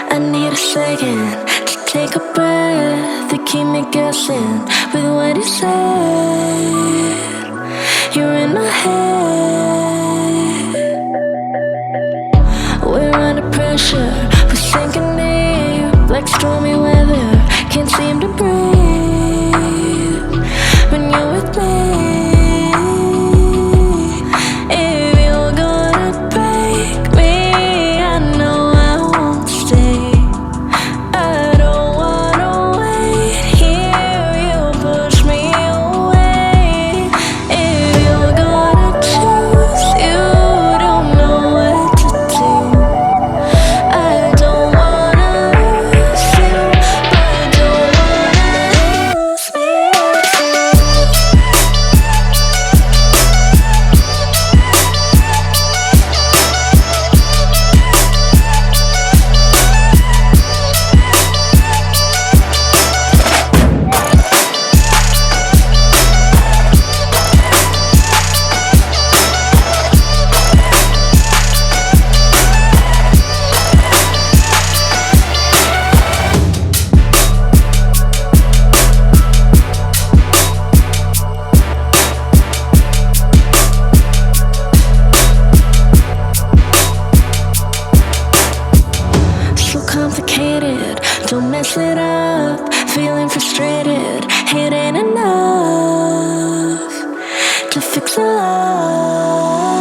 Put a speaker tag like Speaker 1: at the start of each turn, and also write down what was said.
Speaker 1: I need a second to take a breath, to keep me guessing with what you said. You're in my head. We're under pressure, we're sinking deep like stormy weather. Can't seem to breathe when you're with me. If you're gonna break me, I know I won't stay. I don't wanna wait here, you push me away. If you're gonna choose, you don't know what to do. I don't wanna lose you, but don't wanna lose me too. So complicated, don't mess it up. Feeling frustrated, it ain't enough to fix a love.